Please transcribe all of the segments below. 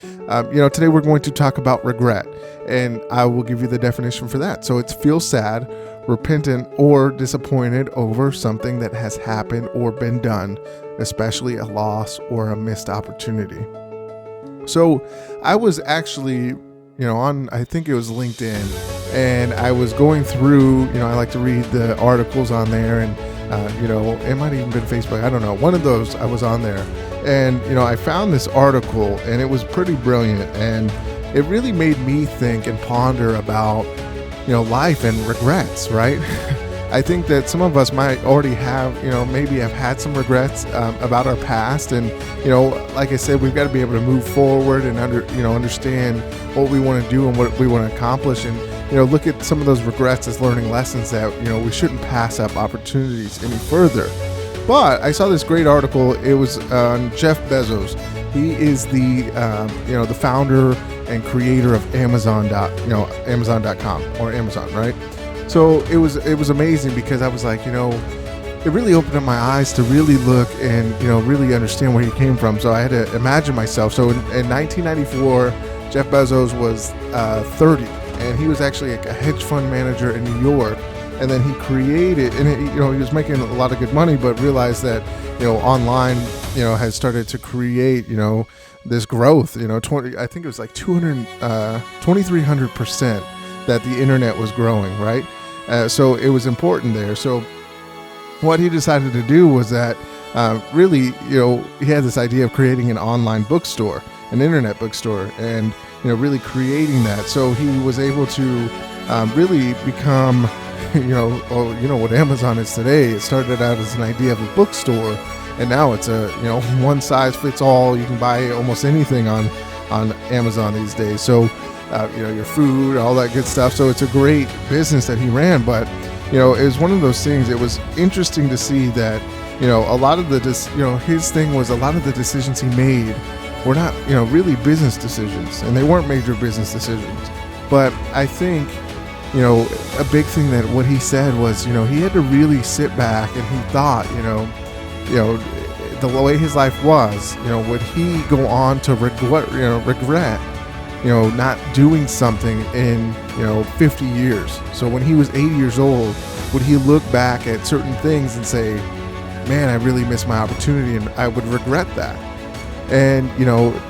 Today we're going to talk about regret, and I will give you the definition for that. So it's feel sad, repentant, or disappointed over something that has happened or been done, especially a loss or a missed opportunity. So I was actually, on, I think it was LinkedIn, and I was going through, I like to read the articles on there, and, it might have even been Facebook. I don't know. One of those, I was on there, and, I found this article, and it was pretty brilliant, and it really made me think and ponder about, life and regrets, right? I think that some of us might already have, maybe have had some regrets about our past. And, like I said, we've got to be able to move forward and understand what we want to do and what we want to accomplish. And, look at some of those regrets as learning lessons that, we shouldn't pass up opportunities any further. But I saw this great article. It was on Jeff Bezos. He is the founder and creator of Amazon.com or Amazon, right? So it was amazing because I was like, it really opened up my eyes to really look and, really understand where he came from. So I had to imagine myself. So in 1994, Jeff Bezos was 30, and he was actually a hedge fund manager in New York. And then he created, and he was making a lot of good money, but realized that, online, has started to create, this growth, I think it was like 2,300% that the internet was growing, right? So it was important there. So what he decided to do was that really, he had this idea of creating an online bookstore, an internet bookstore, and, really creating that. So he was able to really become, what Amazon is today. It started out as an idea of a bookstore, and now it's a, one size fits all. You can buy almost anything on Amazon these days. So, your food, all that good stuff. So it's a great business that he ran, but, it was one of those things. It was interesting to see that, a lot of the, his thing was a lot of the decisions he made were not, really business decisions, and they weren't major business decisions. But I think, a big thing that what he said was, he had to really sit back and he thought, the way his life was, would he go on to regret, not doing something in, 50 years. So when he was 80 years old, would he look back at certain things and say, man, I really missed my opportunity and I would regret that. And,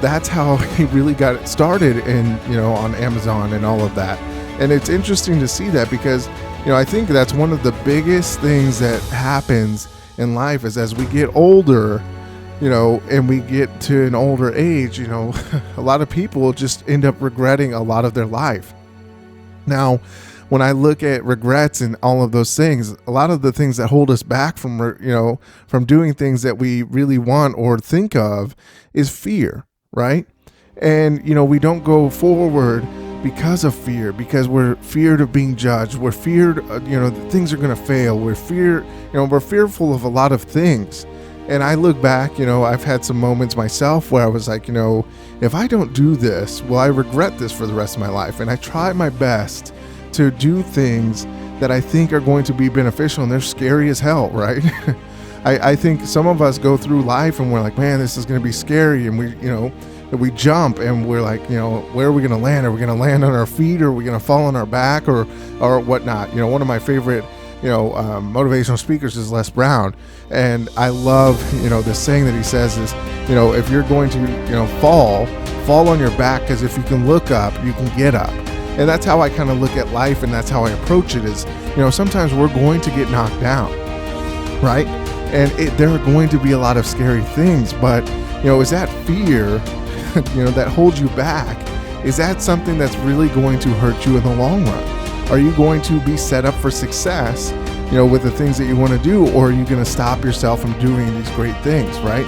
that's how he really got it started in, on Amazon and all of that. And it's interesting to see that because, I think that's one of the biggest things that happens in life is as we get older, and we get to an older age, a lot of people just end up regretting a lot of their life. Now, when I look at regrets and all of those things, a lot of the things that hold us back from, from doing things that we really want or think of is fear, right? And, we don't go forward because of fear, because we're feared of being judged. We're feared, that things are going to fail. We're fearful of a lot of things. And I look back, I've had some moments myself where I was like, if I don't do this, will I regret this for the rest of my life? And I try my best to do things that I think are going to be beneficial, and they're scary as hell, right? I think some of us go through life and we're like, man, this is going to be scary. And we jump and we're like, where are we going to land? Are we going to land on our feet, or are we going to fall on our back or whatnot? One of my favorite, motivational speakers is Les Brown. And I love, this saying that he says is, if you're going to, fall on your back, because if you can look up, you can get up. And that's how I kind of look at life, and that's how I approach it is, sometimes we're going to get knocked down, right? And there are going to be a lot of scary things, but, is that fear, that holds you back? Is that something that's really going to hurt you in the long run? Are you going to be set up for success, with the things that you want to do, or are you going to stop yourself from doing these great things, right?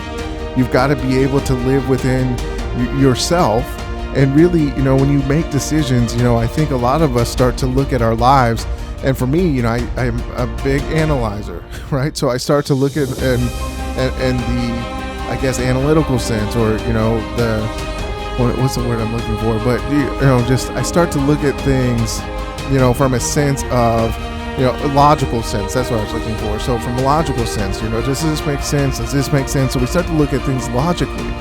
You've got to be able to live within yourself. And really, when you make decisions, I think a lot of us start to look at our lives. And for me, I'm a big analyzer, right? So I start to look at and the, I guess, analytical sense, or, what's the word I'm looking for? But, I start to look at things, from a sense of, a logical sense. That's what I was looking for. So from a logical sense, does this make sense? Does this make sense? So we start to look at things logically.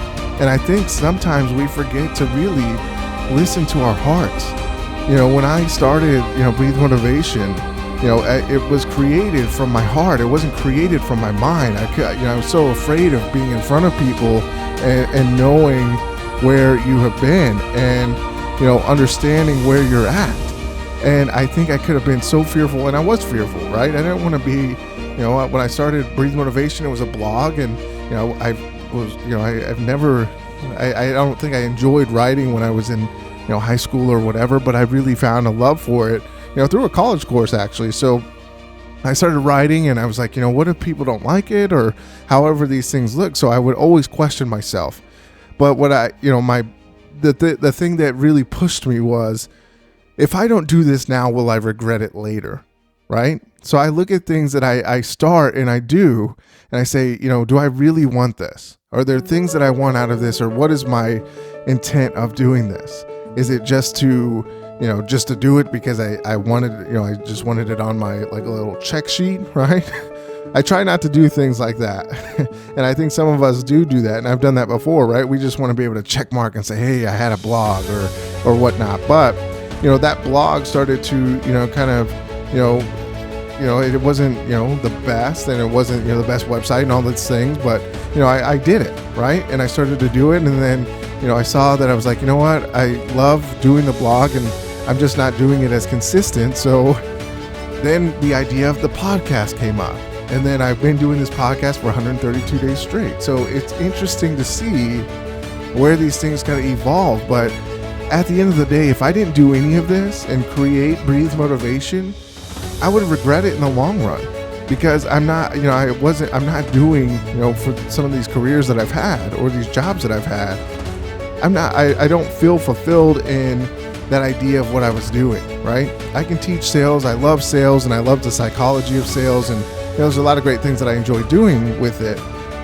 And I think sometimes we forget to really listen to our hearts. When I started, Breathe Motivation, it was created from my heart. It wasn't created from my mind. I was so afraid of being in front of people and knowing where you have been and, understanding where you're at. And I think I could have been so fearful, and I was fearful, right? I didn't want to be, when I started Breathe Motivation, it was a blog, and, I don't think I enjoyed writing when I was in, high school or whatever, but I really found a love for it, through a college course, actually. So I started writing, and I was like, what if people don't like it, or however these things look? So I would always question myself. But what the thing that really pushed me was, if I don't do this now, will I regret it later? Right? So I look at things that I start and I do, and I say, do I really want this? Are there things that I want out of this, or what is my intent of doing this? Is it just to do it because I wanted, I just wanted it on my, like, a little check sheet, right? I try not to do things like that. And I think some of us do that. And I've done that before, right? We just want to be able to check mark and say, hey, I had a blog or whatnot. But, that blog started to, kind of, it wasn't, the best, and it wasn't, the best website and all these things, but, I did it, right? And I started to do it. And then, I saw that I was like, you know what? I love doing the blog, and I'm just not doing it as consistent. So then the idea of the podcast came up. And then I've been doing this podcast for 132 days straight. So it's interesting to see where these things kind of evolve. But at the end of the day, if I didn't do any of this and create Breathe Motivation, I would regret it in the long run, because I'm not, I'm not doing, for some of these careers that I've had, or these jobs that I've had, I don't feel fulfilled in that idea of what I was doing, right? I can teach sales. I love sales, and I love the psychology of sales, and there's a lot of great things that I enjoy doing with it,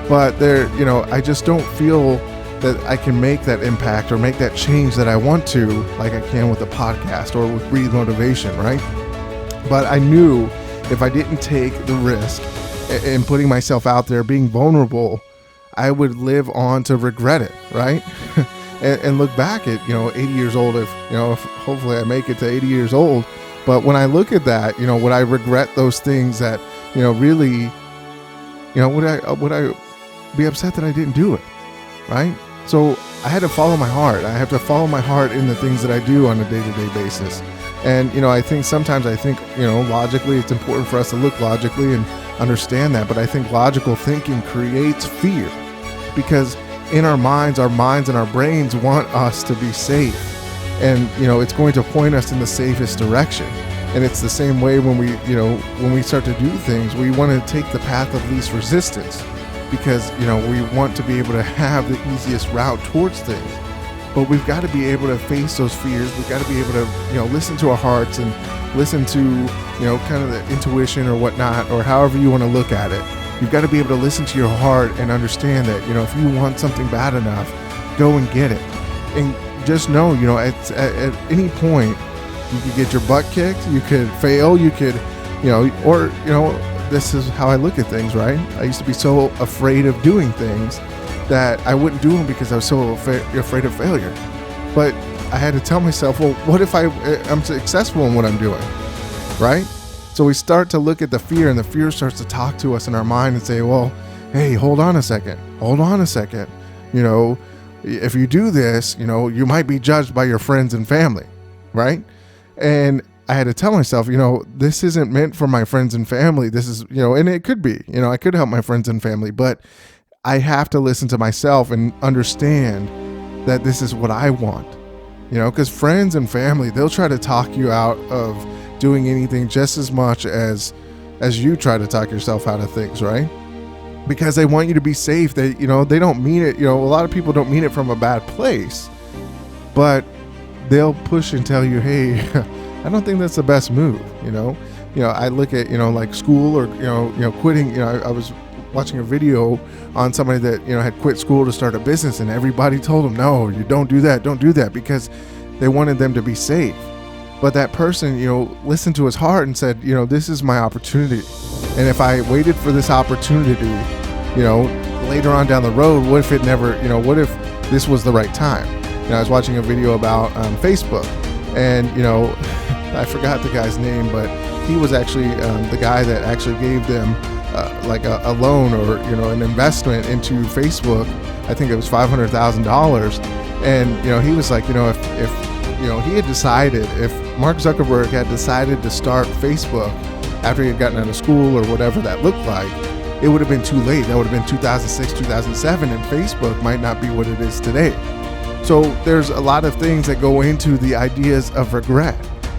but I just don't feel that I can make that impact or make that change that I want to, like I can with a podcast or with Breathe Motivation, right? But I knew if I didn't take the risk in putting myself out there, being vulnerable, I would live on to regret it, right? and look back at, 80 years old, if hopefully I make it to 80 years old. But when I look at that, would I regret those things that, really, would I be upset that I didn't do it, right? So I had to follow my heart. I have to follow my heart in the things that I do on a day-to-day basis. And, I think sometimes logically, it's important for us to look logically and understand that. But I think logical thinking creates fear, because in our minds and our brains want us to be safe. And, it's going to point us in the safest direction. And it's the same way when we start to do things, we want to take the path of least resistance, because, we want to be able to have the easiest route towards things. But we've got to be able to face those fears. We've got to be able to, listen to our hearts and listen to, kind of the intuition or whatnot, or however you want to look at it. You've got to be able to listen to your heart and understand that, if you want something bad enough, go and get it. And just know, at any point, you could get your butt kicked, you could fail, you could, this is how I look at things, right? I used to be so afraid of doing things that I wouldn't do them because I was so afraid of failure. But I had to tell myself, well, what if I'm successful in what I'm doing, right? So we start to look at the fear, and the fear starts to talk to us in our mind and say, well, hey, hold on a second. If you do this, you might be judged by your friends and family, right? And I had to tell myself, this isn't meant for my friends and family. This is, and it could be, I could help my friends and family, but I have to listen to myself and understand that this is what I want, because friends and family, they'll try to talk you out of doing anything just as much as you try to talk yourself out of things, right? Because they want you to be safe. They don't mean it. A lot of people don't mean it from a bad place, but they'll push and tell you, hey, I don't think that's the best move. I look at, like school or, quitting. I was watching a video on somebody that, had quit school to start a business, and everybody told them, no, you don't do that, because they wanted them to be safe. But that person, listened to his heart and said, this is my opportunity. And if I waited for this opportunity, later on down the road, what if it never, what if this was the right time. I was watching a video about Facebook, and I forgot the guy's name, but he was actually the guy that actually gave them like a loan or an investment into Facebook. I think it was $500,000, and he was like, if he had decided, if Mark Zuckerberg had decided to start Facebook after he had gotten out of school or whatever that looked like, it would have been too late. That would have been 2006, 2007, and Facebook might not be what it is today. So there's a lot of things that go into the ideas of regret.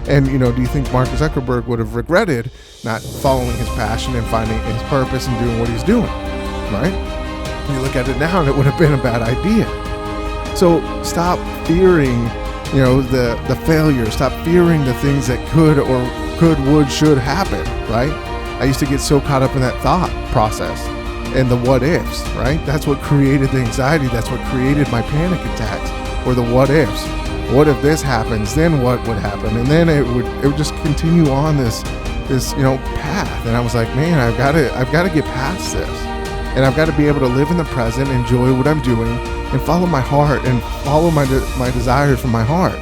And, do you think Mark Zuckerberg would have regretted not following his passion and finding his purpose and doing what he's doing, right? When you look at it now, it would have been a bad idea. So stop fearing, the failure. Stop fearing the things that should happen, right? I used to get so caught up in that thought process and the what ifs, right? That's what created the anxiety. That's what created my panic attacks, or the what ifs. What if this happens? Then what would happen? And then it would just continue on this path. And I was like, man, I've got to get past this, and I've got to be able to live in the present, enjoy what I'm doing, and follow my heart and follow my desires from my heart,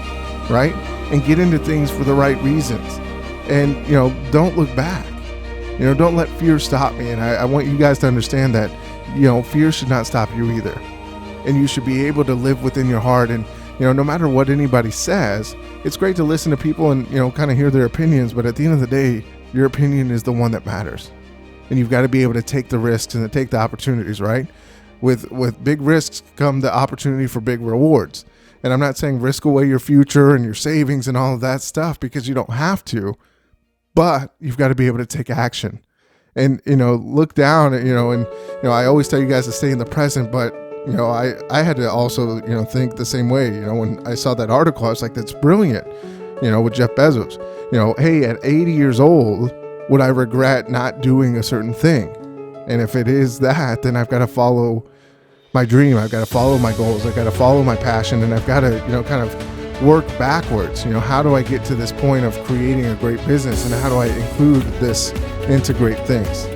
right? And get into things for the right reasons. And don't look back. Don't let fear stop me. And I want you guys to understand that fear should not stop you either. And you should be able to live within your heart. And no matter what anybody says, it's great to listen to people and, kind of hear their opinions. But at the end of the day, your opinion is the one that matters. And you've got to be able to take the risks and to take the opportunities, right? With big risks come the opportunity for big rewards. And I'm not saying risk away your future and your savings and all of that stuff, because you don't have to. But you've got to be able to take action and, look down, and, I always tell you guys to stay in the present, but I had to also, think the same way. When I saw that article, I was like, that's brilliant, with Jeff Bezos. Hey, at 80 years old, would I regret not doing a certain thing? And if it is that, then I've got to follow my dream. I've got to follow my goals. I've got to follow my passion, and I've got to, kind of work backwards. How do I get to this point of creating a great business, and how do I include this into great things?